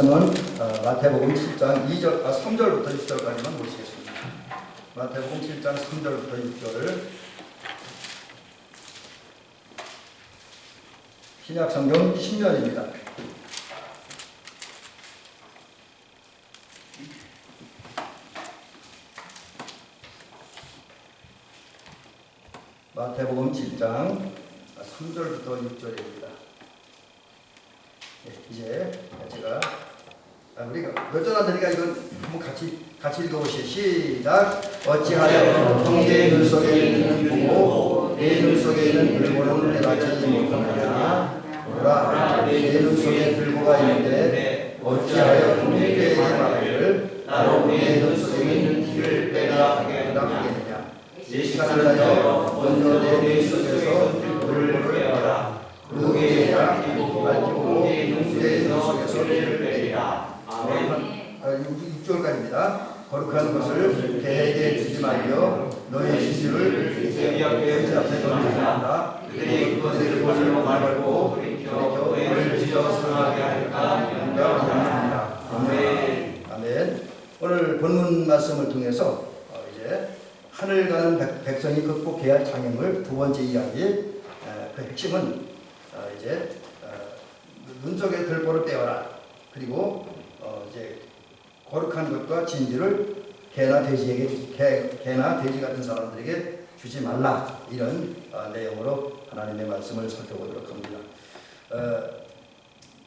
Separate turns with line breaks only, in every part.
말씀은 마태복음 7장 3절부터 6절까지만 보시겠습니다. 마태복음 7장 3절부터 6절 신약성경 10년입니다. 마태복음 7장 3절부터 6절입니다. 네, 이제 제가 우리가 몇 절 안 되니까 이건 한번 같이 읽어보시죠. 시작. 어찌하여 형제의 눈 속에 있는 보고 내 눈 속에 있는 들보는 깨닫지 못하느냐. 보라, 내 눈 속에 들보가 있는데 어찌하여 형제에게 말하기를 나로 내 눈 속에 있는 티를 빼라 하겠느냐. 이 시간을 하여 먼저 내 눈 속에서 들보를 빼라. 그게 밝히고 내 눈 속에서 티를 빼리라. 아멘. 6절까지입니다. 거룩한 것을 개에게 주지 말며 너의 진주를 그들 앞에 던지지 말라. 그들이 그것을 보지로 말고 돌이켜 너를 지어 상하게 할까 염려합니다. 아멘. 아멘. 오늘 본문 말씀을 통해서 이제 하늘 가는 백성이 극복해야 할 장애물 두 번째 이야기, 그 핵심은 이제 눈 속에 들보를 떼어라. 그리고 이제 거룩한 것과 진주를 개나 돼지 같은 사람들에게 주지 말라. 이런 내용으로 하나님의 말씀을 살펴보도록 합니다.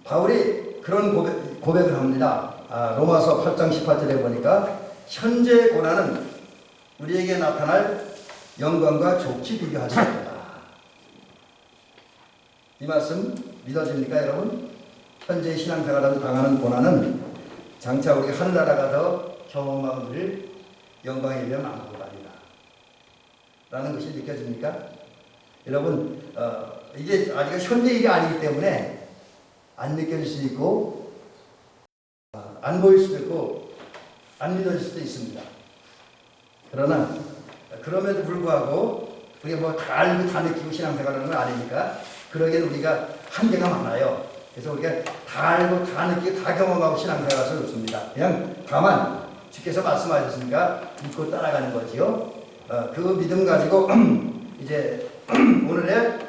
바울이 그런 고백을 합니다. 로마서 8장 18절에 보니까 현재 고난은 우리에게 나타날 영광과 좋게 비교할 수 없다. 이 말씀 믿어집니까, 여러분? 현재 신앙생활하면서 당하는 고난은 장차 우리가 하늘나라 가서 경험할 영광에 이르면 아무것도 아니다 라는 것이 느껴집니까? 여러분, 이게 아직 현재 일이 아니기 때문에 안 느껴질 수도 있고 안 보일 수도 있고 안 믿어질 수도 있습니다. 그러나 그럼에도 불구하고 우리가 뭐 다 알고 다 느끼고 신앙생활하는 건 아니니까 그러기엔 우리가 한계가 많아요. 그래서 우리가 다 알고 다 느끼고 다 경험하고 신앙생활하서 좋습니다. 그냥 다만 주께서 말씀하셨으니까 믿고 따라가는 거지요. 그 믿음 가지고 이제 오늘의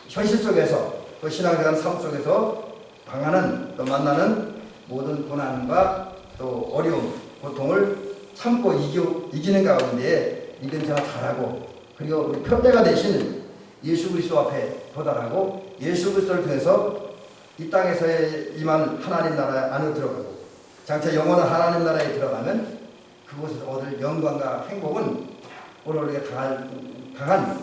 현실 속에서 그 신앙생활 삶 속에서 당하는 또 만나는 모든 고난과 또 어려움, 고통을 참고 이기는 가운데 믿음 생활 잘하고 그리고 우리 표대가 되신 예수 그리스도 앞에 도달하고 예수 그리스도를 통해서 이 땅에서 임한 하나님 나라 안으로 들어가고 장차 영원한 하나님 나라에 들어가면 그곳에서 얻을 영광과 행복은 오늘 우리가 당한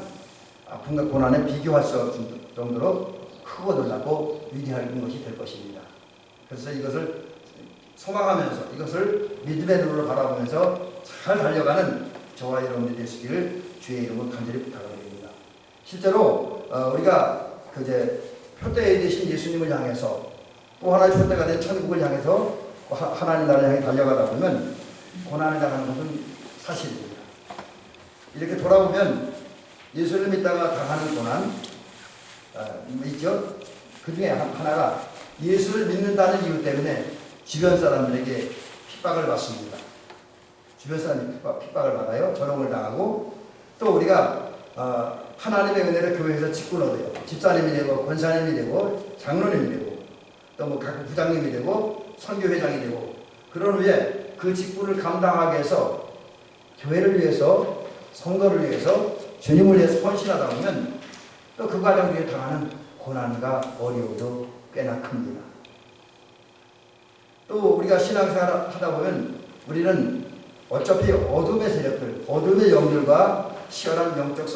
아픔과 고난에 비교할 수 없을 정도로 크고 놀랍고 위대한 것이 될 것입니다. 그래서 이것을 소망하면서 이것을 믿음의 눈으로 바라보면서 잘 달려가는 저와 여러분들이 되시기를 주의 이름으로 간절히 부탁드립니다. 실제로 우리가 이제 표대에 되신 예수님을 향해서 또 하나의 표대가 된 천국을 향해서 하나님 나라를 향해 달려가다 보면 고난을 당하는 것은 사실입니다. 이렇게 돌아보면 예수를 믿다가 당하는 고난 있죠. 그 중에 하나가 예수를 믿는다는 이유 때문에 주변 사람들에게 핍박을 받습니다. 주변 사람이 핍박을 받아요. 조롱을 당하고 또 우리가 하나님의 은혜를 교회에서 직분 얻어요. 집사님이 되고 권사님이 되고 장로님이 되고 또 뭐 각 부장님이 되고 선교회장이 되고 그런 후에 그 직분을 감당하기 위해서 교회를 위해서 성도를 위해서 주님을 위해서 헌신하다 보면 또 그 과정 중에 당하는 고난과 어려움도 꽤나 큽니다. 또 우리가 신앙생활 하다 보면 우리는 어차피 어둠의 세력들, 어둠의 영들과 치열한 영적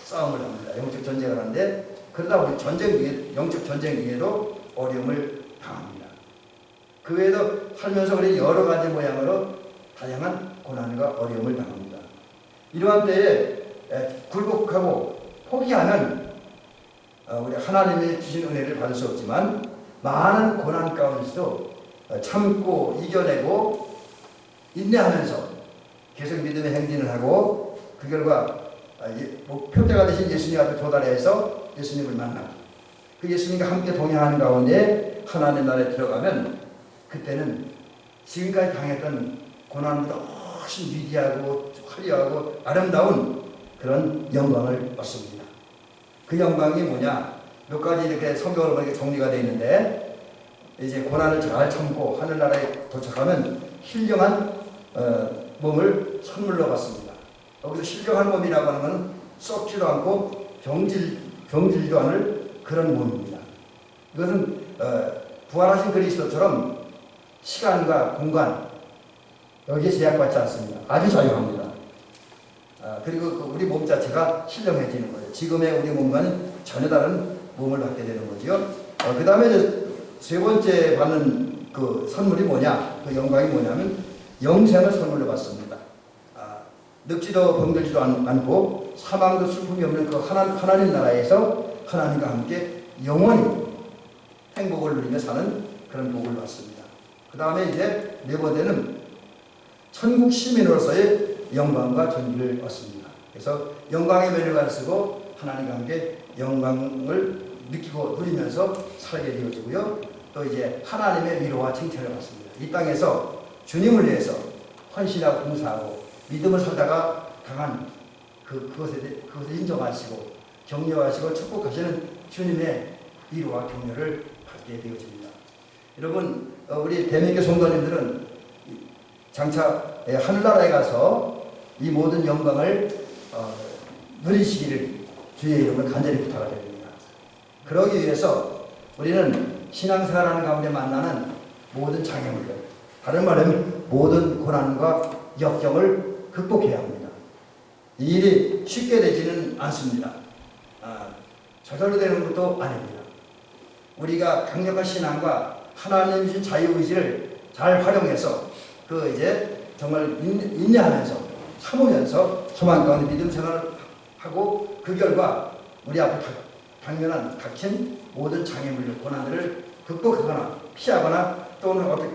싸움을 합니다. 영적 전쟁을 하는데 그러다 우리 영적 전쟁 중에도 어려움을 당합니다. 그 외에도 살면서 우리 여러 가지 모양으로 다양한 고난과 어려움을 당합니다. 이러한 때에 굴복하고 포기하면 우리 하나님의 주신 은혜를 받을 수 없지만 많은 고난 가운데서도 참고 이겨내고 인내하면서 계속 믿음의 행진을 하고 그 결과 목표대가 되신 예수님 앞에 도달해서 예수님을 만나고 그 예수님과 함께 동행하는 가운데 하나님 나라에 들어가면 그때는 지금까지 당했던 고난보다 훨씬 위대하고 화려하고 아름다운 그런 영광을 얻습니다. 그 영광이 뭐냐? 몇 가지 이렇게 성경으로 보니까 정리가 되어 있는데, 이제 고난을 잘 참고 하늘나라에 도착하면 신령한 몸을 선물로 받습니다. 여기서 신령한 몸이라고 하는 것은 썩지도 않고 병질도 않을 그런 몸입니다. 이것은 부활하신 그리스도처럼 시간과 공간 여기에 제약받지 않습니다. 아주 자유합니다. 그리고 우리 몸 자체가 신령해지는 거예요. 지금의 우리 몸과는 전혀 다른 몸을 받게 되는 거죠. 그 다음에 세 번째 받는 그 선물이 뭐냐, 그 영광이 뭐냐면 영생을 선물로 받습니다. 늙지도 병들지도 않고 사망도 슬픔이 없는 그 하나님 나라에서 하나님과 함께 영원히 행복을 누리며 사는 그런 복을 받습니다. 그 다음에 이제 네 번째는 천국 시민으로서의 영광과 존귀를 얻습니다. 그래서 영광의 면류관을 쓰고 하나님과 함께 영광을 느끼고 누리면서 살게 되어지고요. 또 이제 하나님의 위로와 칭찬을 받습니다. 이 땅에서 주님을 위해서 헌신하고 봉사하고 믿음을 살다가 강한 그것을 인정하시고 격려하시고 축복하시는 주님의 위로와 격려를 받게 되어집니다. 여러분, 우리 대명교 성도님들은 장차 하늘나라에 가서 이 모든 영광을 누리시기를 주의 이름으로 간절히 부탁을 드립니다. 그러기 위해서 우리는 신앙생활하는 가운데 만나는 모든 장애물들, 다른 말하면 모든 고난과 역경을 극복해야 합니다. 이 일이 쉽게 되지는 않습니다. 저절로 되는 것도 아닙니다. 우리가 강력한 신앙과 하나님 주신 자유의지를 잘 활용해서 이제 정말 인내하면서 참으면서 소망 가운데 믿음 생활을 하고 그 결과 우리 앞에 당면한 닥친 모든 장애물들, 고난들을 극복하거나 피하거나 또는 어떻게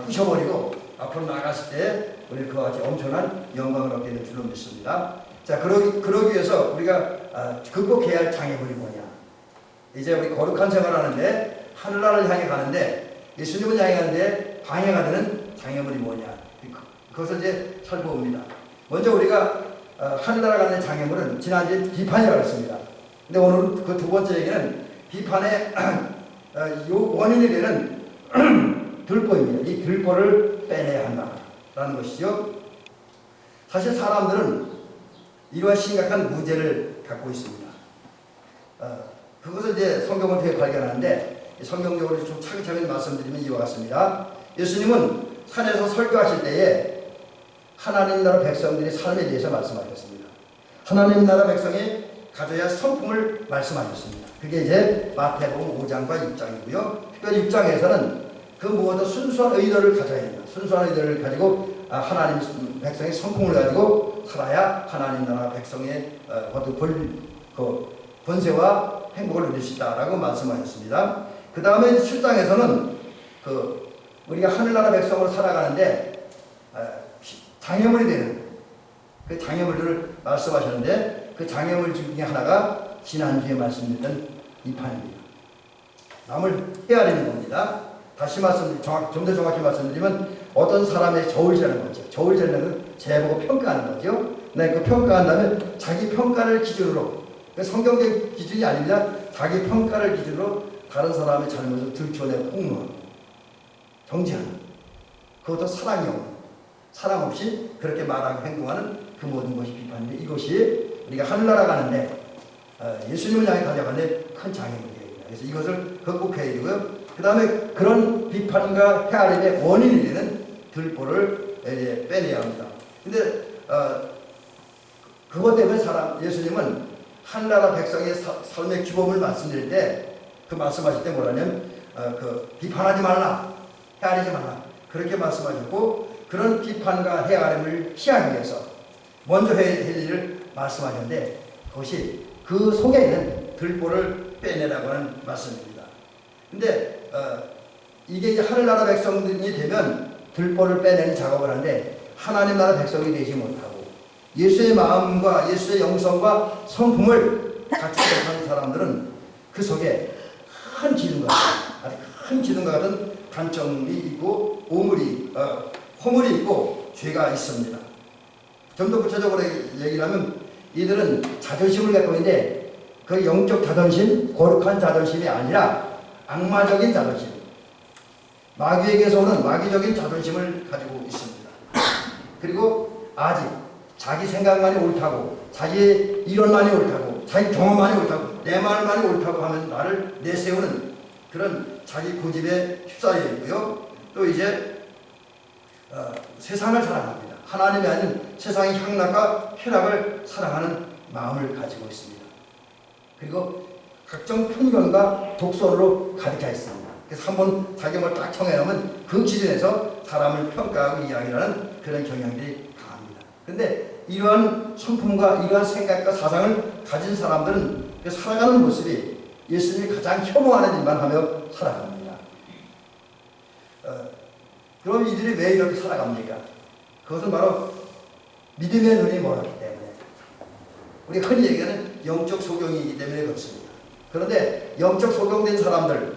부셔버리고 앞으로 나갔을 때 우리 그와 같이 엄청난 영광을 얻게 될 줄로 믿습니다. 자, 그러기 위해서 우리가 극복해야 할 장애물이 뭐냐? 이제 우리 거룩한 생활을 하는데 하늘나라를 향해 가는데 예수님을 향해 가는데 방해가 되는 장애물이 뭐냐? 그것을 이제 살펴봅니다. 먼저 우리가 하늘나라 가는 장애물은 지난주에 비판이라고 했습니다. 근데 오늘은 그 두 번째 얘기는 비판의 원인이 되는 들보입니다. 이 들보를 빼내야 한다라는 것이죠. 사실 사람들은 이러한 심각한 문제를 갖고 있습니다. 그것을 이제 성경을 통해 발견하는데 성경적으로 좀 차근차근 말씀드리면 이와 같습니다. 예수님은 산에서 설교하실 때에 하나님 나라 백성들의 삶에 대해서 말씀하셨습니다. 하나님 나라 백성이 가져야 할 성품을 말씀하셨습니다. 그게 이제 마태복음 5장과 6장이고요. 특별히 6장에서는 그 무엇도 순수한 의도를 가져야 합니다. 순수한 의도를 가지고 하나님 백성의 성품을 가지고 살아야 하나님 나라 백성의 권세와 행복을 누릴 수 있다라고 말씀하셨습니다. 그 다음에 7장에서는 우리가 하늘나라 백성으로 살아가는데 장애물이 되는 그 장애물들을 말씀하셨는데 그 장애물 중에 하나가 지난주에 말씀드렸던 비판입니다. 남을 헤아리는 겁니다. 다시 좀 더 정확히 말씀드리면 어떤 사람의 저울질하는 거죠. 저울질하는 건 재보고 평가하는 거죠. 네, 그 평가한 다음에 자기 평가를 기준으로, 성경적 기준이 아닙니다. 자기 평가를 기준으로 다른 사람의 잘못을 들춰내고 폭로하고 정지하는, 그것도 사랑이 없는, 사랑 없이 그렇게 말하고 행동하는 그 모든 것이 비판인데, 이것이 우리가 하늘나라 가는데 예수님을 향해 가져가는데 큰 장애물입니다. 그래서 이것을 극복해야 되고요. 그 다음에 그런 비판과 헤아림의 원인이 되는 들보를 이제 빼내야 합니다. 근데 그것 때문에 예수님은 하늘나라 백성의 삶의 규범을 말씀드릴 때 그 말씀하실 때 뭐라냐면 비판하지 말라, 헤아리지 말라, 그렇게 말씀하셨고, 그런 비판과 헤아림을 피하기 위해서 먼저 해야 할 일을 말씀하셨는데 그것이 그 속에 있는 들보를 빼내라고 하는 말씀입니다. 근데 이게 이제 하늘나라 백성들이 되면 들보를 빼내는 작업을 하는데 하나님 나라 백성이 되지 못하고 예수의 마음과 예수의 영성과 성품을 갖추지 못하는 사람들은 그 속에 큰 기둥과 같은 단점이 있고 허물이 있고 죄가 있습니다. 좀 더 구체적으로 얘기를 하면 이들은 자존심을 갖고 있는데 그 영적 자존심, 거룩한 자존심이 아니라 악마적인 자존심, 마귀에게서 오는 마귀적인 자존심을 가지고 있습니다. 그리고 아직 자기 생각만이 옳다고, 자기 이론만이 옳다고, 자기 경험만이 옳다고, 내 말만이 옳다고 하면 나를 내세우는 그런 자기 고집에 휩싸여 있고요. 또 이제 세상을 사랑합니다. 하나님이 아닌 세상의 향락과 쾌락을 사랑하는 마음을 가지고 있습니다. 그리고 각종 편견과 독선으로 가득해 있습니다. 그래서 한번 자기 뭘 딱 정해놓으면 그 기준에서 사람을 평가하고 이야기하는 그런 경향들이 강합니다. 그런데 이러한 성품과 이러한 생각과 사상을 가진 사람들은 살아가는 모습이 예수님이 가장 혐오하는 일만 하며 살아갑니다. 그럼 이들이 왜 이렇게 살아갑니까? 그것은 바로 믿음의 눈이 멀었기 때문에, 우리가 흔히 얘기하는 영적 소경이기 때문에 그렇습니다. 그런데 영적 소경된 사람들,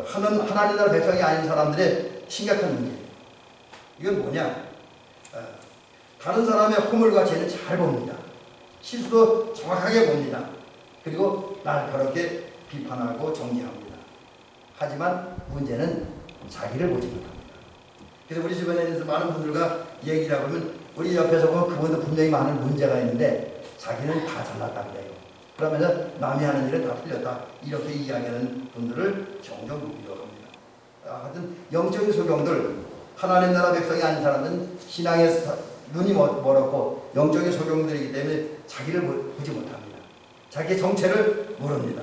하나님 나라 백성이 아닌 사람들의 심각한 문제, 이건 뭐냐? 다른 사람의 허물과 죄는 잘 봅니다. 실수도 정확하게 봅니다. 그리고 날 그렇게 비판하고 정죄합니다. 하지만 문제는 자기를 보지 못합니다. 그래서 우리 주변에 있는 많은 분들과 얘기를 하면 우리 옆에서 보면 그분도 분명히 많은 문제가 있는데 자기는 다 잘났다 그래요. 그러면서 남이 하는 일은 다 틀렸다, 이렇게 이야기하는 분들을 종종 보기도 합니다. 하여튼 영적인 소경들, 하나님 나라 백성이 아닌 사람은 신앙에 눈이 멀었고 영적인 소경들이기 때문에 자기를 보지 못합니다. 자기 정체를 모릅니다.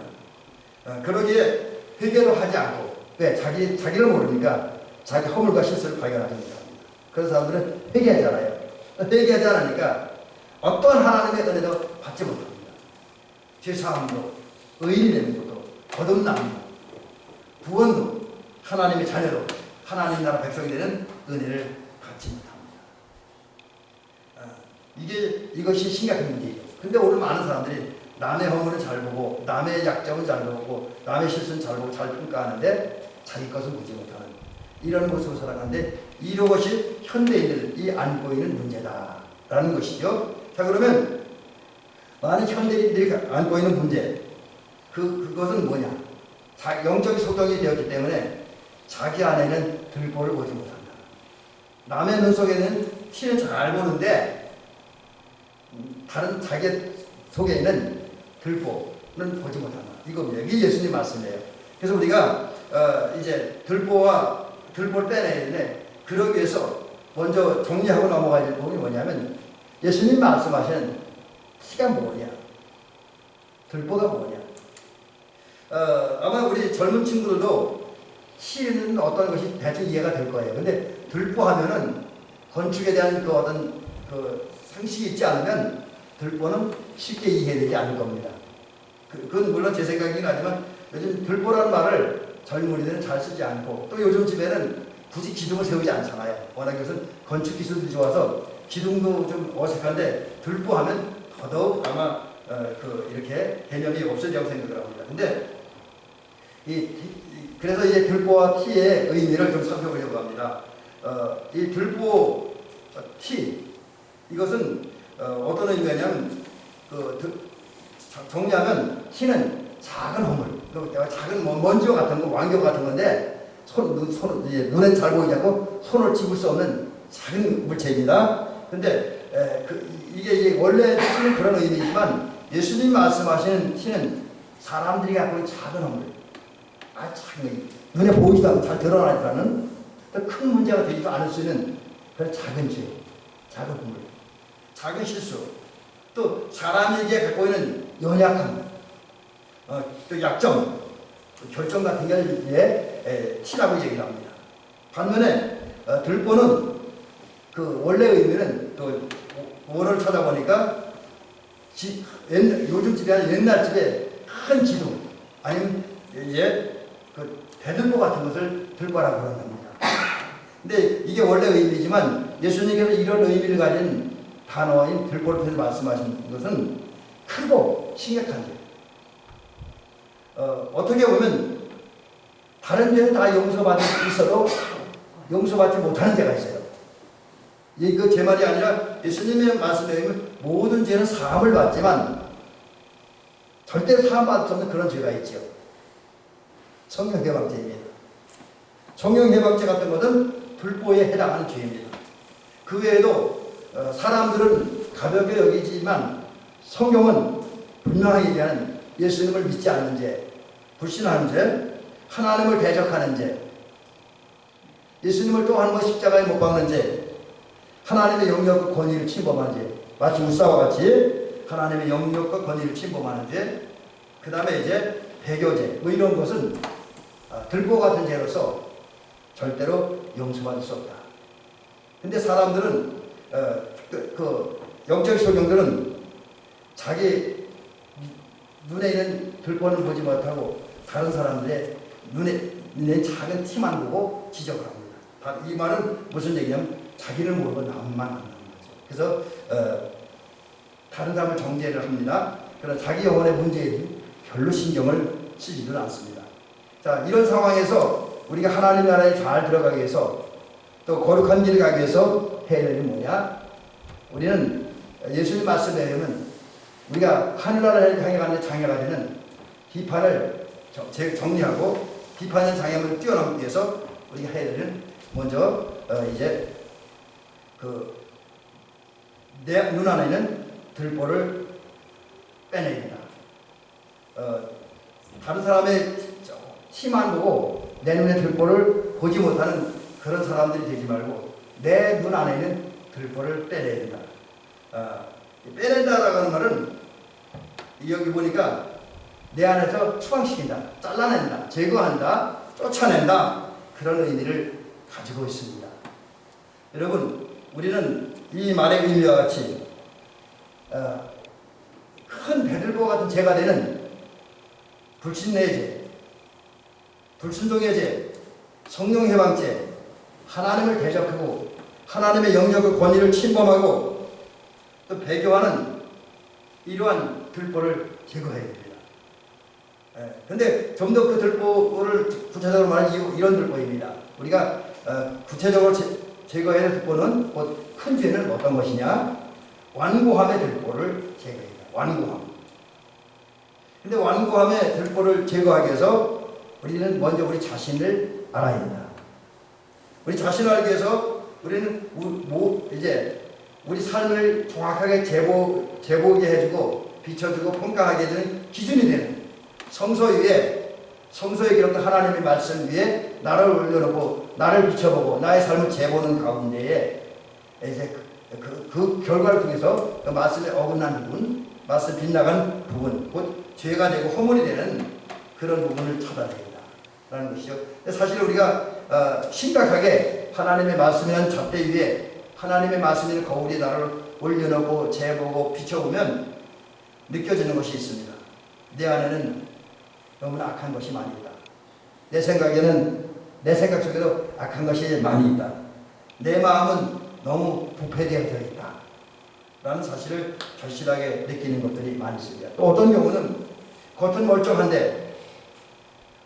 그러기에 회개도 하지 않고, 왜? 자기를 모르니까 자기 허물과 실수를 발견하지 못합니다. 그런 사람들은 회개하잖아요. 회개하지 않으니까 어떠한 하나님의 은혜도 받지 못합니다. 죄사함도, 의인이 되는 것도, 거듭남도, 구원도, 하나님의 자녀도, 하나님 나라 백성이 되는 은혜를 받지 못합니다. 이것이 심각한 문제예요. 근데 오늘 많은 사람들이 남의 허물을 잘 보고, 남의 약점은 잘 보고, 남의 실수는 잘 보고, 잘 평가하는데 자기 것은 보지 못하는 이런 모습을 살아가는데, 이것이 현대인들이 안고 있는 문제다라는 것이죠. 자, 그러면 많은 현대인들이 안고 있는 문제, 그것은 뭐냐? 영적인 소경이 되었기 때문에 자기 안에는 들보를 보지 못한다. 남의 눈 속에는 티는 잘 보는데 다른 자기 속에 있는 들보는 보지 못한다. 이겁니다. 이게 예수님 말씀이에요. 그래서 우리가 이제 들보를 빼내야 되는데, 그러기 위해서 먼저 정리하고 넘어가야 될 부분이 뭐냐면, 예수님 말씀하시는 티가 뭐냐, 들보가 뭐냐. 아마 우리 젊은 친구들도 티는 어떤 것이 대충 이해가 될 거예요. 근데 들보 하면은 건축에 대한 그 어떤 그 상식이 있지 않으면 들보는 쉽게 이해되지 않을 겁니다. 그건 물론 제 생각이긴 하지만 요즘 들보라는 말을 젊은이들은 잘 쓰지 않고, 또 요즘 집에는 굳이 기둥을 세우지 않잖아요. 워낙 요즘 건축 기술이 좋아서 기둥도 좀 어색한데 들보하면 더더욱 아마 이렇게 개념이 없어지라고 생각을 합니다. 근데 그래서 이제 들보와 티의 의미를 좀 살펴보려고 합니다. 이 들보 티, 이것은 어떤 의미냐면, 정리하면 티는 작은 허물, 작은 먼지와 같은 거, 왕겨 같은 건데 눈에 잘 보이지 않고 손을 집을 수 없는 작은 물체입니다. 근데 이게 원래 티는 그런 의미지만, 예수님 말씀하시는 티는 사람들이 갖고 있는 작은 허물, 작은, 눈에 보이지도 않고 잘 드러나지 않는, 큰 문제가 되지도 않을 수 있는 그런 작은 죄, 작은 허물, 작은 실수, 또 사람에게 갖고 있는 연약함, 또 약점, 결정 같은 게 티라고 얘기를 합니다. 반면에 들보는 그 원래 의미는, 또 원어를 찾아보니까 요즘 집이 아니라 옛날 집에 큰 기둥, 아니면 그 대들보 같은 것을 들보라고 그러는 겁니다. 근데 이게 원래 의미지만 예수님께서 이런 의미를 가진 단어인 들보를 통해서 말씀하신 것은 크고 심각한 죄. 어떻게 보면 다른 죄는 다 용서받을 수 있어도 용서받지 못하는 죄가 있어요. 이거 제 말이 아니라 예수님의 말씀에 의하면 모든 죄는 사함을 받지만 절대로 사함받을 수 없는 그런 죄가 있죠. 성령해방죄입니다. 성령해방죄 같은 것은 불보에 해당하는 죄입니다. 그 외에도 사람들은 가볍게 여기지만 성경은 분명하게 얘기하는 예수님을 믿지 않는 죄, 불신하는 죄, 하나님을 대적하는 죄, 예수님을 또 한 번 십자가에 못 박는 죄, 하나님의 영역과 권위를 침범하는 죄, 마치 우사와 같이 하나님의 영역과 권위를 침범하는 죄, 그 다음에 이제 배교죄, 뭐 이런 것은 들보 같은 죄로서 절대로 용서받을 수 없다. 근데 사람들은 영적 소경들은 자기 눈에 있는 들보는 보지 못하고 다른 사람들의 눈에 있는 작은 티만 보고 지적을 합니다. 이 말은 무슨 얘기냐면 자기는 모르고 남만 안다는 거죠. 그래서 다른 사람을 정죄를 합니다. 그러나 자기 영혼의 문제에 별로 신경을 쓰지도 않습니다. 자, 이런 상황에서 우리가 하나님 나라에 잘 들어가기 위해서 또 거룩한 길을 가기 위해서 해야 될 일이 뭐냐? 우리는 예수님 말씀에 의하면 우리가 하늘나라를 향해 가는 장애가 되는 비판을 정리하고 비판의 장애물을 뛰어넘기 위해서 우리가 해야 될 일은 먼저 이제 내 눈 안에 있는 들보를 빼내야 된다. 다른 사람의 티만 보고 내 눈에 들보를 보지 못하는 그런 사람들이 되지 말고 내 눈 안에 있는 들보를 빼내야 된다. 빼낸다라고 하는 말은 여기 보니까 내 안에서 추방시킨다, 잘라낸다, 제거한다, 쫓아낸다, 그런 의미를 가지고 있습니다. 여러분, 우리는 이 말의 의미와 같이 큰 배들보 같은 죄가 되는 불신의 죄, 불순종의 죄, 성령해방죄, 하나님을 대적하고 하나님의 영역의 권위를 침범하고 또 배교하는 이러한 들보를 제거해야 됩니다. 그런데 좀 더 그 들보를 구체적으로 말하면 이런 들보입니다. 우리가 구체적으로 제거해야 할 들보는 큰 죄는 어떤 것이냐? 완고함의 들보를 제거합니다. 완고함. 근데 완고함의 들보를 제거하기 위해서 우리는 먼저 우리 자신을 알아야 된다. 우리 자신을 알기 위해서 우리는 이제 우리 삶을 정확하게 제보게 해주고 비춰주고 평가하게 해주는 기준이 되는 성서 성서에 기록된 하나님의 말씀 위에 나를 올려놓고 나를 비춰보고 나의 삶을 재보는 가운데에 이제 그 결과를 통해서 그 말씀에 어긋난 부분, 말씀 빗나간 부분, 곧 죄가 되고 허물이 되는 그런 부분을 찾아내겠다라는 것이죠. 사실 우리가 심각하게 하나님의 말씀이라는 잣대 위에 하나님의 말씀이라는 거울에 나를 올려놓고 재보고 비춰보면 느껴지는 것이 있습니다. 내 안에는 너무나 악한 것이 많이 있다. 내 생각 속에도 악한 것이 많이 있다. 내 마음은 너무 부패되어 있다. 라는 사실을 절실하게 느끼는 것들이 많이 있습니다. 또 어떤 경우는 겉은 멀쩡한데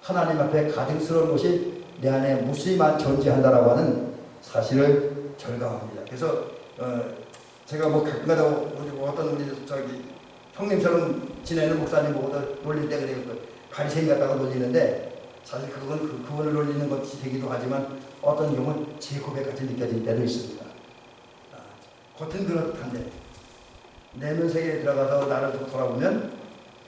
하나님 앞에 가증스러운 것이 내 안에 무수히 존재한다라고 하는 사실을 절감합니다. 그래서 제가 가끔가다 어떤 우리 형님처럼 지내는 목사님 보고도 놀릴 때 그래요. 가리새끼 같다고 놀리는데 사실 그분을 놀리는 것이 되기도 하지만 어떤 경우는 제 고백같이 느껴질 때도 있습니다. 겉은 그렇단데 내면 세계에 들어가서 나를 돌아보면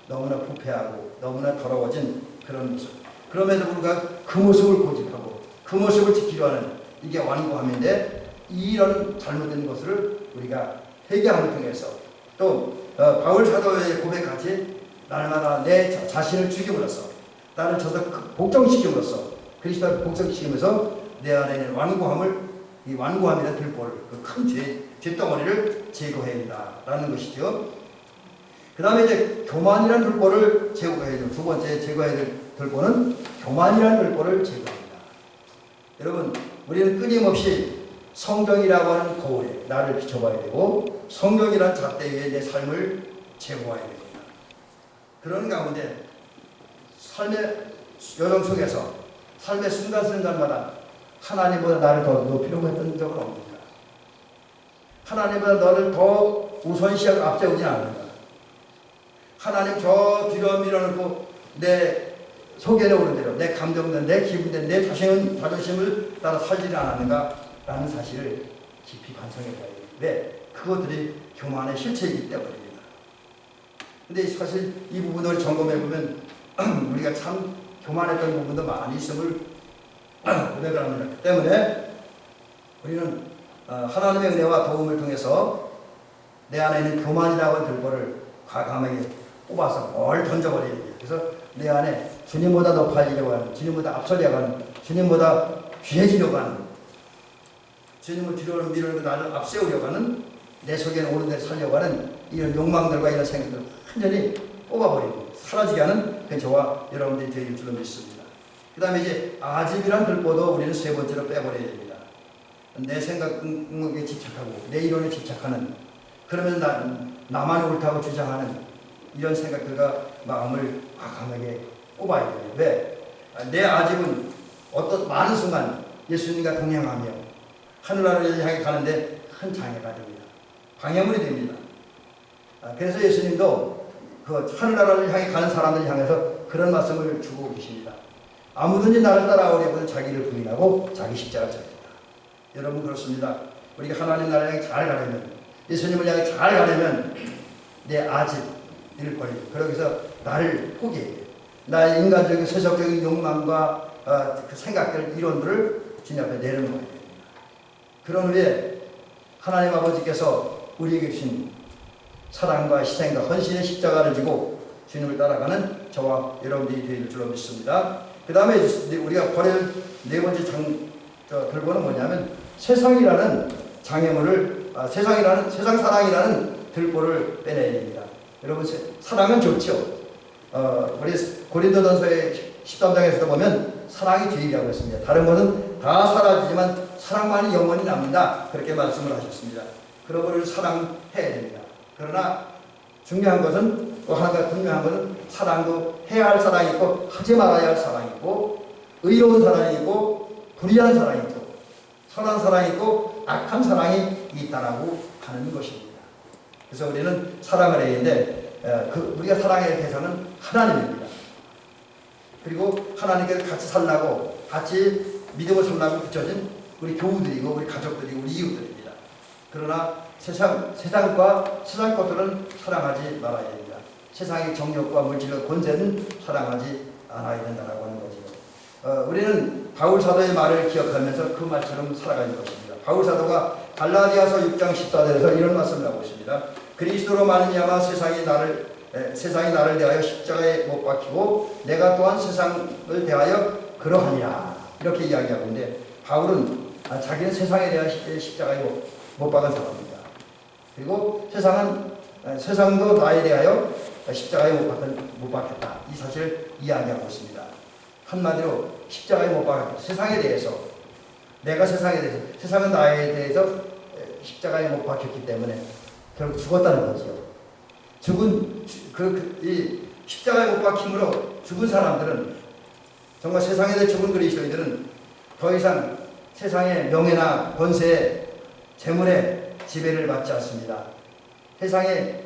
너무나 부패하고 너무나 더러워진 그런 모습. 그럼에도 불구하고 그 모습을 고집하고 그 모습을 지키려 하는 이게 완고함인데 이런 잘못된 것을 우리가 회개함을 통해서 또 바울 사도의 고백같이 날마다 내 자신을 죽임으로써 나를 복종시킴으로써 그리스도를 복종시키면서 내 안에 있는 이 완고함이라는 들보를 그 큰 죄덩어리를 제거해야 된다라는 것이죠. 그 다음에 이제 교만이라는 들보를 제거해야 돼요. 두 번째 제거해야 될 들보는 교만이라는 들보를 제거합니다. 여러분, 우리는 끊임없이 성경이라고 하는 거울에 나를 비춰봐야 되고 성경이라는 잣대 위에 내 삶을 제거해야 됩니다. 그런 가운데 삶의 여정 속에서 삶의 순간순간마다 하나님보다 나를 더 높이려고 했던 적은 없느냐. 하나님보다 너를 더 우선시하고 앞세우지 않는가. 하나님 저 뒤로 밀어놓고 내 속에 오는 대로 내 감정대로 내 기분대로 내 자존심을 따라 살지는 않았는가 라는 사실을 깊이 반성해 봐야 됩니다. 왜? 그것들이 교만의 실체이기 때문입니다. 근데 사실 이 부분을 점검해 보면 우리가 참 교만했던 부분도 많이 있음을 고백을 합니다. 그 때문에 우리는 하나님의 은혜와 도움을 통해서 내 안에 있는 교만이라고 하는 들보를 과감하게 뽑아서 뭘 던져버려야 됩니다. 그래서 내 안에 주님보다 높아지려고 하는, 주님보다 앞서려고 하는, 주님보다 귀해지려고 하는, 주님을 뒤로 밀어내고 나를 앞세우려고 하는, 내 속에는 오는 대로 살려고 하는 이런 욕망들과 이런 생각들을 완전히 뽑아버리고 사라지게 하는 그 저와 여러분들이 되길 줄로 믿습니다. 그 다음에 이제 아집이란 들보도 우리는 세 번째로 빼버려야 됩니다. 내 생각에 집착하고 내 이론에 집착하는, 그러면 나만이 옳다고 주장하는 이런 생각들과 마음을 과감하게 뽑아야 돼요. 왜? 내 아집은 어떤 많은 순간 예수님과 동행하며 하늘나라를 향해 가는데 큰 장애가 됩니다. 방해물이 됩니다. 그래서 예수님도 그 하늘나라를 향해 가는 사람들을 향해서 그런 말씀을 주고 계십니다. 아무든지 나를 따라오려면 자기를 부인하고 자기 십자가를 져야 된다. 여러분 그렇습니다. 우리가 하나님 나라를 향해 잘 가려면, 예수님을 향해 잘 가려면 내 아집을 버리고, 그러기서 나를 포기해야 돼요. 나의 인간적인 세속적인 욕망과 그 생각들, 이론들을 주님 앞에 내려놓아야 됩니다. 그런 후에 하나님 아버지께서 우리에게 주신 사랑과 희생과 헌신의 십자가를 지고 주님을 따라가는 저와 여러분들이 되길 줄로 믿습니다. 그 다음에 우리가 버릴 네 번째 들보는 뭐냐면 세상이라는 장애물을, 세상 사랑이라는 들보를 빼내야 됩니다. 여러분, 사랑은 좋죠. 우리 고린도전서의 13장에서도 보면 사랑이 죄이라고 했습니다. 다른 것은 다 사라지지만 사랑만이 영원히 남는다. 그렇게 말씀을 하셨습니다. 그런 것을 사랑해야 됩니다. 그러나 중요한 것은, 또 하나가 분명한 것은 사랑도 해야 할 사랑이 있고 하지 말아야 할 사랑이 있고, 의로운 사랑이 있고 불의한 사랑이 있고, 선한 사랑이 있고 악한 사랑이 있다라고 하는 것입니다. 그래서 우리는 사랑을 해야 되는데 우리가 사랑의 대상은 하나님입니다. 그리고 하나님께서 같이 살라고, 같이 믿음을 살라고 붙여진 우리 교우들이고 우리 가족들이고 우리 이웃들입니다. 그러나 세상과 세상 것들은 사랑하지 말아야 됩니다. 세상의 정욕과 물질과 권세는 사랑하지 않아야 된다고 하는 거죠. 우리는 바울 사도의 말을 기억하면서 그 말처럼 살아가는 것입니다. 바울 사도가 갈라디아서 6장 14절에서 이런 말씀을 하고 있습니다. 그리스도로 말미암아 세상이 나를 대하여 십자가에 못 박히고 내가 또한 세상을 대하여 그러하니라, 이렇게 이야기하고 있는데, 바울은 자기는 세상에 대한 십자가에 못 박은 사람입니다. 그리고 세상도 나에 대하여 십자가에 못 박혔다, 이 사실을 이야기하고 있습니다. 한마디로 십자가에 못 박혔다. 세상에 대해서, 내가 세상에 대해서, 세상은 나에 대해서 십자가에 못 박혔기 때문에 결국 죽었다는 거죠. 이 십자가에 못 박힘으로 죽은 사람들은, 정말 세상에 대해 죽은 그리스도인들은 더 이상 세상의 명예나 권세, 재물에 지배를 받지 않습니다. 세상의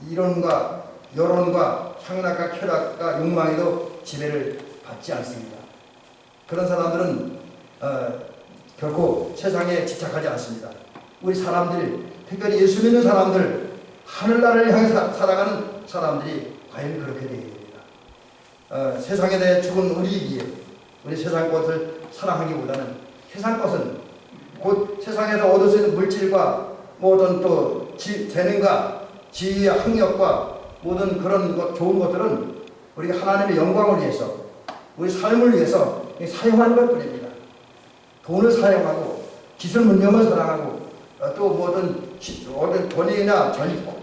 이론과 여론과 향락과 쾌락과 욕망에도 지배를 받지 않습니다. 그런 사람들은 결코 세상에 집착하지 않습니다. 우리 사람들, 특별히 예수 믿는 사람들, 하늘나라를 향해 살아가는 사람들이 과연 그렇게 되어야 됩니다. 세상에 대해 죽은 우리이기에 우리 세상 것을 사랑하기보다는 세상 것은 곧 세상에서 얻을 수 있는 물질과 모든 또 재능과 지위와 학력과 모든 그런 좋은 것들은 우리가 하나님의 영광을 위해서, 우리 삶을 위해서 사용하는 것뿐입니다. 돈을 사용하고 기술 문명을 사랑하고 또 모든 권위나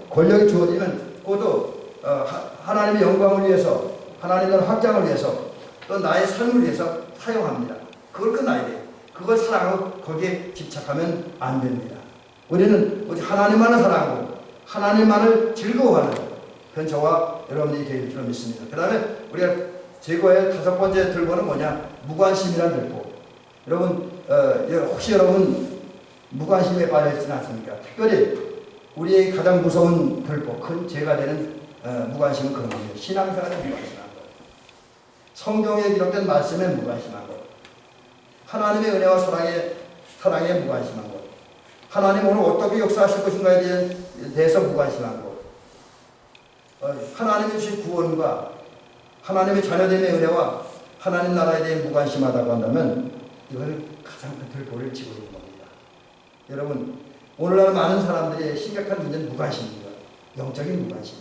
권력이 주어지면 그것도 하나님의 영광을 위해서, 하나님의 확장을 위해서, 또 나의 삶을 위해서 사용합니다. 그걸 끝나야 돼요. 그걸 사랑하고 거기에 집착하면 안 됩니다. 우리는 오직 하나님만을 사랑하고 하나님만을 즐거워하는 그런 저와 여러분들이 되길 줄 믿습니다. 그 다음에 우리가 제거의 다섯 번째 들보는 뭐냐? 무관심이라는 들보. 여러분, 혹시 여러분 무관심에 빠져있지는 않습니까? 특별히 우리의 가장 무서운 들보, 큰 죄가 되는 무관심은 그런 겁니다. 신앙생활에 무관심한 것, 성경에 기록된 말씀에 무관심한 것, 하나님의 은혜와 사랑에 무관심한 것, 하나님 오늘 어떻게 역사하실 것인가에 대해서 무관심한 것, 하나님이 주신 구원과 하나님의 자녀됨의 은혜와 하나님 나라에 대해 무관심하다고 한다면 이거는 가장 큰 들보를 지고 있는 겁니다. 여러분, 오늘날 많은 사람들의 심각한 문제는 무관심입니다. 영적인 무관심,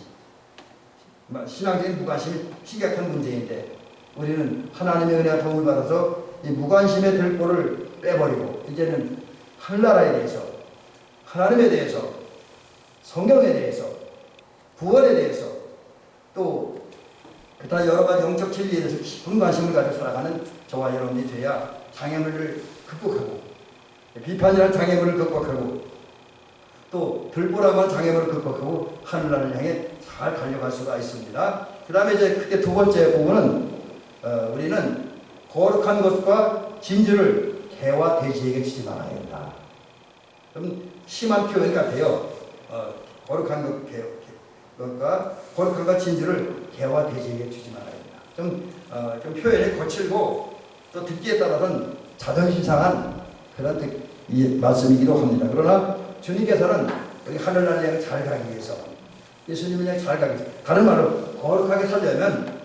신앙적인 무관심이 심각한 문제인데 우리는 하나님의 은혜와 도움을 받아서 이 무관심의 들보를 빼버리고 이제는 하늘나라에 대해서, 하나님에 대해서, 성경에 대해서, 구원에 대해서, 또 그다음 여러 가지 영적 진리에 대해서 깊은 관심을 가지고 살아가는 저와 여러분이 돼야 장애물을 극복하고, 비판이라는 장애물을 극복하고, 또 들보라만 장애물을 극복하고 하늘나라를 향해 잘 달려갈 수가 있습니다. 그 다음에 이제 크게 두 번째 부분은 우리는 거룩한 것과 진주를 개와 돼지에게 주지 말아야 된다. 좀 심한 표현 같아요. 거룩한 것과 거룩한과 진주를 개와 돼지에게 주지 말아야 된다. 좀 표현이 거칠고 또 듣기에 따라서는 자존심 상한 그런 이 말씀이기도 합니다. 그러나 주님께서는 여기 하늘나라를 향해 잘 가기 위해서, 예수님을 향해 잘 가기 위해서, 다른 말로 거룩하게 살려면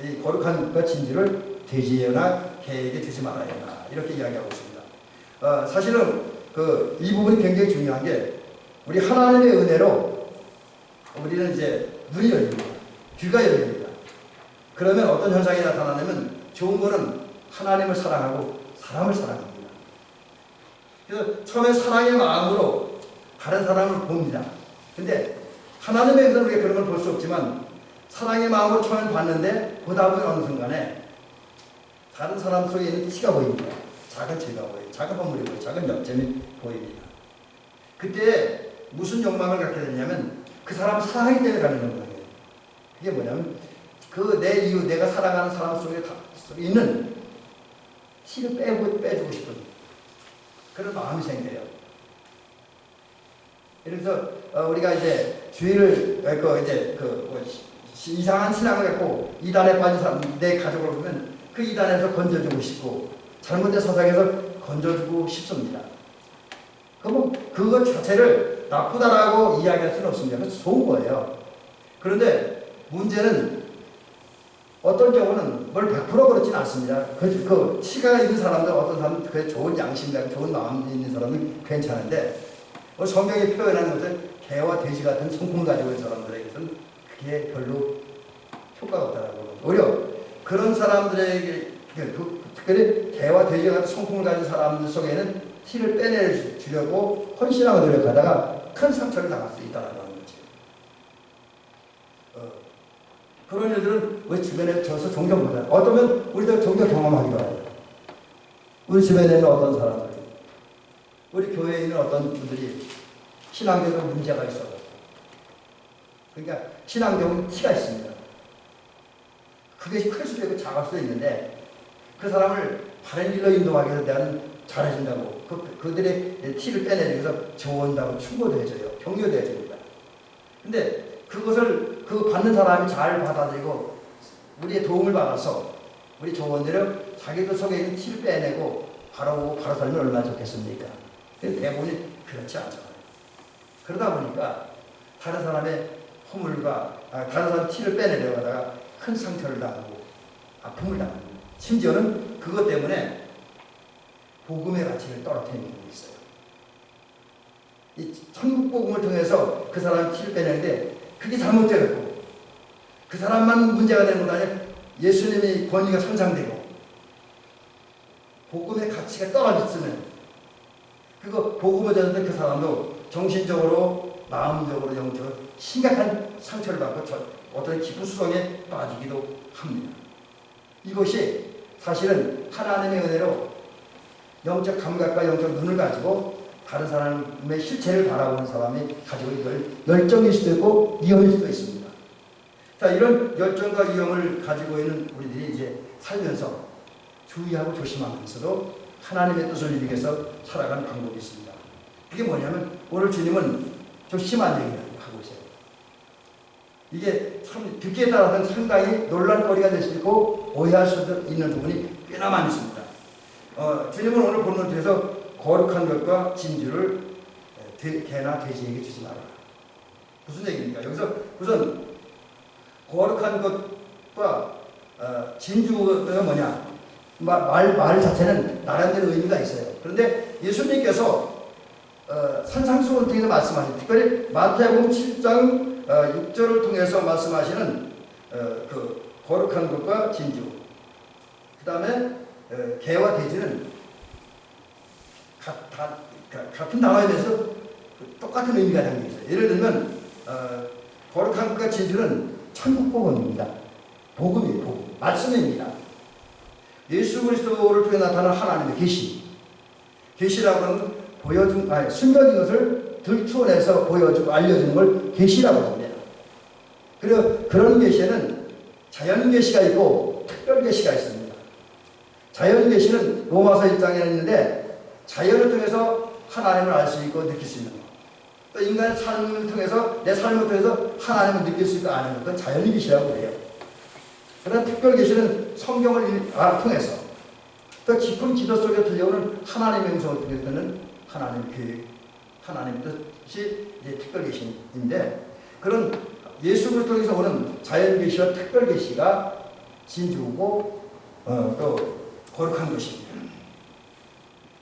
이 거룩한 것 진주를 돼지나 개에게 주지 말아야 한다. 이렇게 이야기하고 있습니다. 사실은 이 부분이 굉장히 중요한 게 우리 하나님의 은혜로 우리는 이제 눈이 열립니다. 귀가 열립니다. 그러면 어떤 현상이 나타나냐면 좋은 거는 하나님을 사랑하고 사람을 사랑합니다. 그래서 처음에 사랑의 마음으로 다른 사람을 봅니다. 근데 하나님의 은혜는 우리가 그런 걸 볼 수 없지만 사랑의 마음으로 처음에 봤는데 보다 보면 어느 순간에 다른 사람 속에 있는 티가 보입니다. 작은 죄가 보여요. 작은 허물이 보여요. 작은 약점이 보입니다. 그때 무슨 욕망을 갖게 되냐면 그 사람을 사랑하기 때문에 가는 욕망이에요. 그게 뭐냐면 내 이유, 내가 사랑하는 사람 속에 있는 티를 빼주고 싶은 그런 마음이 생겨요. 그래서 우리가 이제 주의를 이상한 신앙을 갖고 이단에 빠진 사람, 내 가족을 보면 그 이단에서 건져주고 싶고 잘못된 사상에서 건져주고 싶습니다. 그것 자체를 나쁘다라고 이야기할 수는 없습니다. 그래서 좋은 거예요. 그런데 문제는 어떤 경우는 뭘 100% 그렇지는 않습니다. 그 치가 있는 사람들, 어떤 사람은 그게 좋은 양심이나 좋은 마음이 있는 사람은 괜찮은데 성경이 표현한 것을 개와 돼지 같은 성품을 가지고 있는 사람들에게서는 그게 별로 효과가 없다라고. 오히려 그런 사람들에게 특별히 개와 돼지 같은 성품을 가진 사람들 속에는 티를 빼내주려고 헌신하고 노력하다가 큰 상처를 당할 수 있다는 거죠. 그런 일들은 우리 주변에 저서 종종 보잖아요. 어쩌면 우리도 종종 경험하기도 해요. 우리 주변에 있는 어떤 사람들, 우리 교회에 있는 어떤 분들이 신앙적으로 문제가 있어요. 그러니까 신앙적인 티가 있습니다. 그게 클 수도 있고 작을 수도 있는데 그 사람을 바른 길로 인도하기 위해서 내가 잘해준다고 그들의 티를 빼내기 위해서 조언다고 충고도 해줘요. 격려도 해줍니다. 근데 그것을 받는 사람이 잘 받아들이고 우리의 도움을 받아서 우리 조언대로 자기들 속에 있는 티를 빼내고 바로 살면 얼마나 좋겠습니까? 대부분이 그렇지 않잖아요. 그러다 보니까 다른 사람의 허물과 다른 사람의 티를 빼내려고 하다가 큰 상처를 당하고 아픔을 당하고 심지어는 그것 때문에 복음의 가치를 떨어뜨리는 부분이 있어요. 이 천국 복음을 통해서 그 사람의 티를 빼내는데 그게 잘못되고 그 사람만 문제가 되는 것 아니라 예수님의 권위가 손상되고 복음의 가치가 떨어졌으면 그거 복음을 전했던 그 사람도 정신적으로 마음적으로 영적으로 심각한 상처를 받고 어떤 기부수렁에 빠지기도 합니다. 이것이 사실은 하나님의 은혜로 영적 감각과 영적 눈을 가지고 다른 사람의 실체를 바라보는 사람이 가지고 있는 열정일 수도 있고 이혼일 수도 있습니다. 자, 이런 열정과 유형을 가지고 있는 우리들이 이제 살면서 주의하고 조심하면서도 하나님의 뜻을 이루기 위해서 살아가는 방법이 있습니다. 그게 뭐냐면 오늘 주님은 좀 심한 얘기를 하고 있어요. 이게 참 듣기에 따라서는 상당히 논란거리가 될 수 있고 오해할 수 있는 부분이 꽤나 많이 있습니다. 주님은 오늘 본문을 통해서 거룩한 것과 진주를 개나 돼지에게 주지 마라. 무슨 얘기입니까? 여기서 우선 거룩한 것과 진주가 뭐냐? 말 자체는 나름대로 의미가 있어요. 그런데 예수님께서 산상수훈을 통해서 말씀하신, 특별히 마태복음 7장 6절을 통해서 말씀하시는 그 거룩한 것과 진주, 그 다음에 개와 돼지는 같은 단어에 대해서 똑같은 의미가 담겨 있어요. 예를 들면 거룩한 것과 진주는 천국 복음입니다. 복음이에요. 복음. 말씀입니다. 예수 그리스도를 통해 나타나는 하나님의 계시. 계시라고 하는 숨겨진 것을 들추어내서 보여주고 알려주는 걸 계시라고 합니다. 그리고 그런 계시에는 자연 계시가 있고 특별 계시가 있습니다. 자연 계시는 로마서 1장에 있는데 자연을 통해서 하나님을 알 수 있고 느낄 수 있는 것. 또 인간의 삶을 통해서 내 삶을 통해서 하나님을 느낄 수 있고 아는 것은 자연 계시라고 해요. 그러나 특별 계시는 성경을 통해서 또 깊은 기도 속에 들려오는 하나님의 음성을 통해서 듣는 하나님의 계획, 하나님의 뜻이 이제 특별 계시인데, 그런 예수 그리스도에서 오는 자연 계시와 특별 계시가 진주고 또 거룩한 것입니다.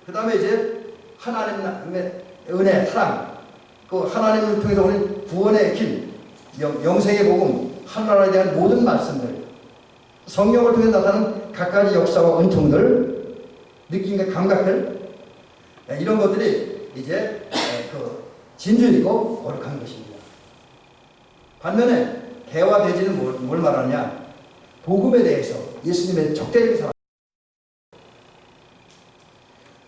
그 다음에 이제 하나님의 은혜, 사랑, 그 하나님을 통해서 오는 구원의 길, 영생의 복음, 하나님에 대한 모든 말씀들, 성령을 통해 나타나는 각가지 역사와 은총들, 느낌과 감각들, 이런 것들이 이제 그 진주이고 거룩한 것입니다. 반면에 개와 돼지는 뭘 말하냐? 복음에 대해서 예수님의 적대적인 사람,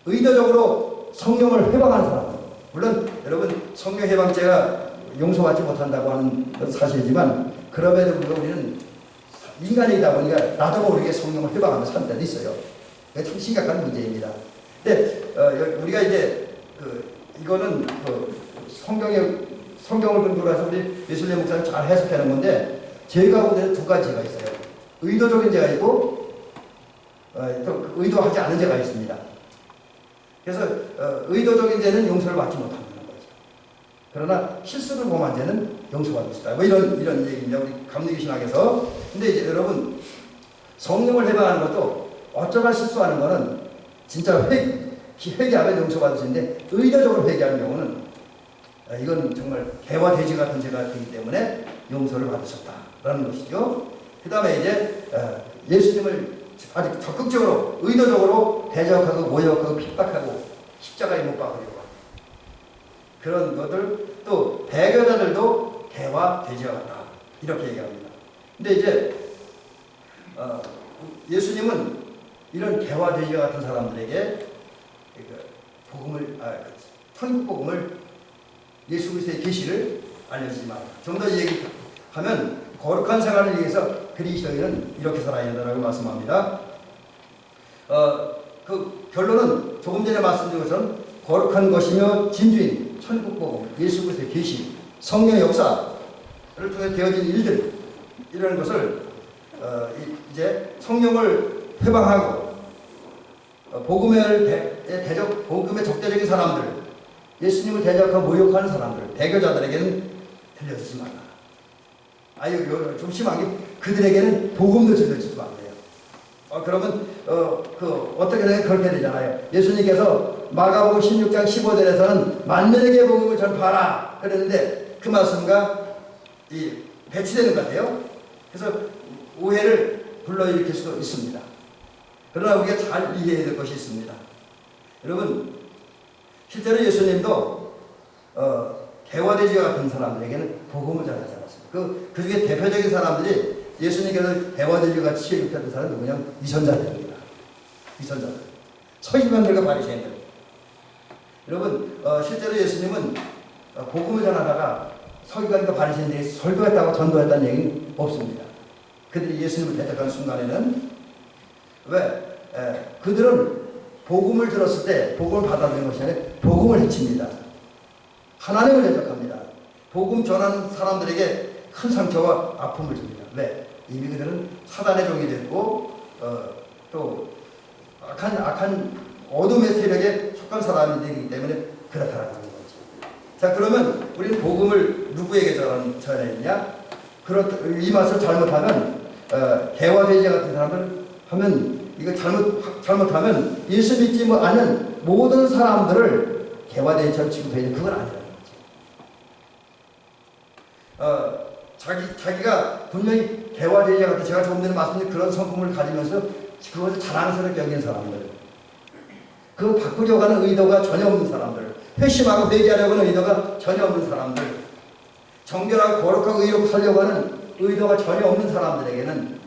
의도적으로 성령을 회방하는 사람. 물론 여러분 성령 회방죄가 용서받지 못한다고 하는 건 사실이지만, 그럼에도 불구하고 우리는 인간이다 보니까 나도 모르게 성령을 회방하며 사는 때도 있어요. 그게 참 심각한 문제입니다. 근데 우리가 이제 이거는 성경을 근거로 해서 우리 예술의 목사님 잘 해석하는 건데, 죄가 보면 두 가지 죄가 있어요. 의도적인 죄가 있고 또 의도하지 않은 죄가 있습니다. 그래서 의도적인 죄는 용서를 받지 못한다는 거죠. 그러나 실수를 범한 죄는 용서받을 수 있다. 뭐 이런 얘기입니다. 우리 감리교 신학에서. 근데 이제 여러분 성령을 회방하는 것도 어쩌다 실수하는 거는 진짜 회개하면 용서받을 수 있는데, 의도적으로 회개하는 경우는 이건 정말 개와 돼지 같은 죄가 되기 때문에 용서를 받을 수 없다라는 것이죠. 그 다음에 이제 예수님을 아주 적극적으로 의도적으로 대적하고 모욕하고 핍박하고 십자가에 못 박으려고 합니다. 그런 것들, 또 배교자들도 개와 돼지와 같다 이렇게 얘기합니다. 근데 이제 예수님은 이런 개와 돼지와 같은 사람들에게 천국 복음을, 예수 그리스도의 계시를 알려주지 마라. 좀 더 얘기하면 거룩한 생활을 위해서 그리스도인은 이렇게 살아야 된다고 말씀합니다. 그 결론은 조금 전에 말씀드린 것처럼 거룩한 것이며 진주인 천국 복음, 예수 그리스도의 계시, 성령의 역사를 통해 되어진 일들, 이런 것을 이제 성령을 회방하고 복음의 적대적인 사람들, 예수님을 대적하고 모욕하는 사람들, 배교자들에게는 들려주지 말라. 아유, 좀 심한 게 그들에게는 복음도 들려주지 말래요. 그러면 어떻게 되면 그렇게 되잖아요. 예수님께서 마가복음 16장 15절에서는 만민에게 복음을 전파하라 그랬는데, 그 말씀과 배치되는 것 같아요. 그래서 오해를 불러일으킬 수도 있습니다. 그러나 우리가 잘 이해해야 될 것이 있습니다. 여러분, 실제로 예수님도 개와 돼지와 같은 사람들에게는 복음을 전하지 않았습니다. 그 중에 대표적인 사람들이 예수님께서 개와 돼지와 같이 취급했던 사람은 누구냐면 위선자들입니다. 위선자들, 서기관들과 바리새인들. 여러분, 실제로 예수님은 복음을 전하다가 서기관과 바리새인들이 설교했다고 전도했다는 얘기는 없습니다. 그들이 예수님을 대적한 순간에는 그들은 복음을 들었을 때 복음을 받아들이는 것이 아니라 복음을 해칩니다. 하나님을 대적합니다. 복음 전하는 사람들에게 큰 상처와 아픔을 줍니다. 왜? 이미 그들은 사단의 종이 됐고 또 악한 어둠의 세력에 속한 사람이 되기 때문에 그렇다라는 거죠. 자, 그러면 우리는 복음을 누구에게 전했냐? 이 맛을 잘못하면 개화돼지 같은 사람들 하면 이거 잘못하면 예수 믿지 않는 모든 사람들을 개화돼지처럼 취급해야 돼. 그건 아니라는 거죠. 자기가 분명히 개화돼지 같은 제가 조금 전에 말씀드린 그런 성품을 가지면서 그것을 자랑스럽게 여기는 사람들, 그거 바꾸려고 하는 의도가 전혀 없는 사람들, 회심하고 회개하려고 하는 의도가 전혀 없는 사람들, 정결하고 거룩하고 의롭게 살려고 하는 의도가 전혀 없는 사람들에게는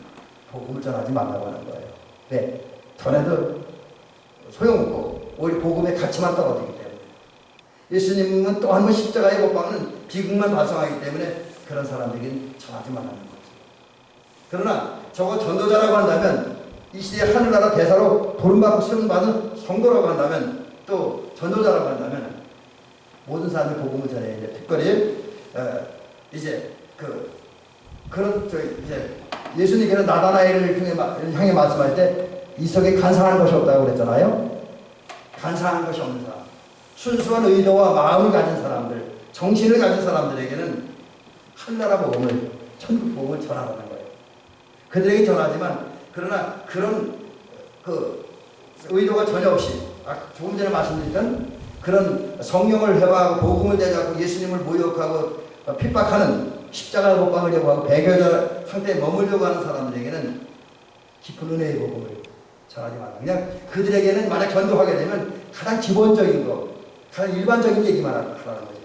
복음을 전하지 말라고 하는 거예요. 네, 전해도 소용없고 오히려 복음의 가치만 떨어지기 때문에. 예수님은 또 한 번 십자가에 못 박는 비극만 발생하기 때문에 그런 사람들에게는 전하지 말라는 거죠. 그러나 저거 전도자라고 한다면, 이 시대의 하늘나라 대사로 부름받고 세움받은 성도라고 한다면, 또 전도자라고 한다면 모든 사람들 복음을 전해야 돼. 특별히 이제 이제 예수님께서 나다나엘을 향해 말씀할 때 이 속에 간사한 것이 없다고 그랬잖아요. 간사한 것이 없는 사람, 순수한 의도와 마음을 가진 사람들, 정신을 가진 사람들에게는 하늘나라 복음을, 천국 복음을 전하라는 거예요. 그들에게 전하지만, 그러나 그런 의도가 전혀 없이 조금 전에 말씀드렸던 그런 성령을 회방하고 복음을 대적하고 예수님을 모욕하고 핍박하는, 십자가를 못 박으려고 하고 배교자 상태에 머물려고 하는 사람들에게는 깊은 은혜의 복음을 전하지 마라. 그냥 그들에게는 만약 전도하게 되면 가장 기본적인 것, 가장 일반적인 얘기만 하라는 거죠.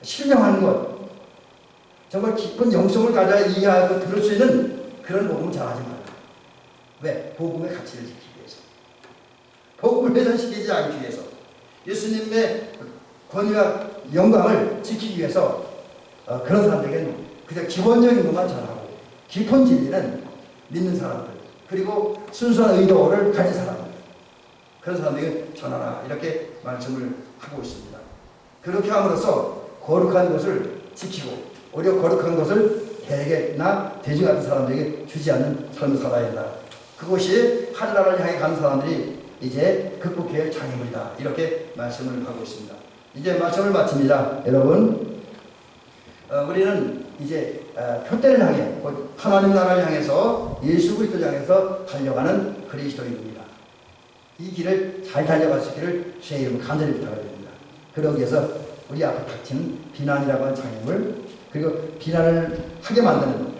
실명하는 것, 정말 깊은 영성을 가져야 이해하고 들을 수 있는 그런 복음을 전하지 마라. 왜? 복음의 가치를 지키기 위해서, 복음을 훼손시키지 않기 위해서, 예수님의 권위와 영광을 지키기 위해서 그런 사람들에게는 그냥 기본적인 것만 전하고, 깊은 진리는 믿는 사람들, 그리고 순수한 의도를 가진 사람들, 그런 사람들에게 전하라, 이렇게 말씀을 하고 있습니다. 그렇게 함으로써 거룩한 것을 지키고 오히려 거룩한 것을 개나 돼지 같은 사람들에게 주지 않는 삶을 살아야 한다. 그것이 하늘나라를 향해 가는 사람들이 이제 극복해야 할 장애물이다, 이렇게 말씀을 하고 있습니다. 이제 말씀을 마칩니다. 여러분, 우리는 이제 표대를 향해, 하나님 나라를 향해서, 예수 그리스도를 향해서 달려가는 그리스도인입니다. 이 길을 잘 달려갈 수 있기를 주의 이름으로 간절히 부탁을 드립니다. 그러기 위해서 우리 앞에 닥치는 비난이라고 하는 장애물, 그리고 비난을 하게 만드는,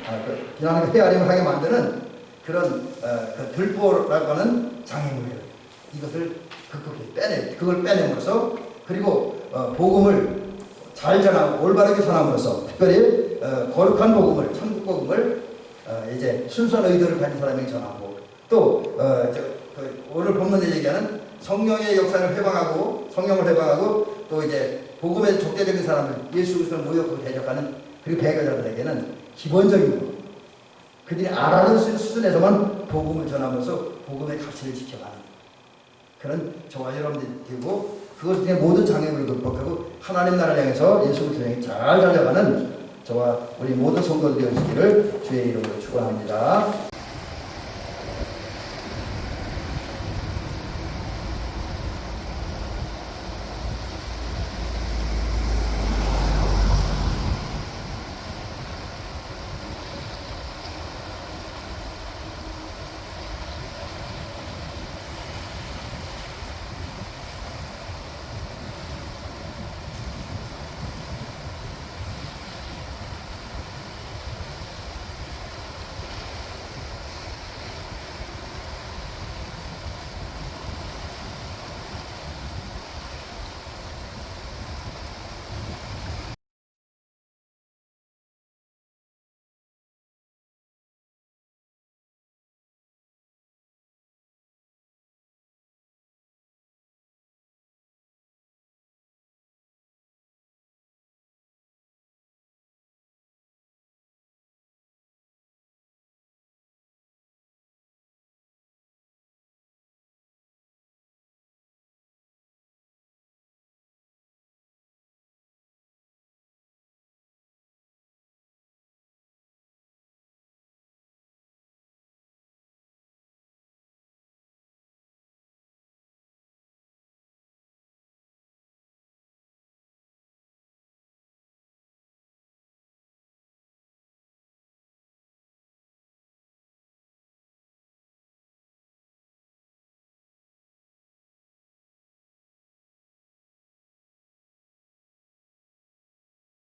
비난을 헤아림을 하게 만드는 그런 들보라고 하는 장애물을, 이것을 극복해 그걸 빼냄으로써, 그리고 복음을 잘 전하고 올바르게 전함으로써, 특별히 거룩한 복음을, 천국 복음을 이제 순수한 의도를 가진 사람에게 전하고, 또 오늘 본문에 얘기하는 성령의 역사를 회방하고, 성령을 회방하고, 또 이제 복음에 적대적인 사람들, 예수 그리스도를 모욕하고 대적하는 그리고 배교자들에게는 기본적인 것, 그들이 알아낼 수 있는 수준에서만 복음을 전하면서 복음의 가치를 지켜가는 그런 저와 여러분들이 되고, 그것 중에 모든 장애물을 극복하고 하나님 나라를 향해서 예수 그리스도를 향해 잘 달려가는 저와 우리 모든 성도들이 되시기를 주의 이름으로 축원합니다.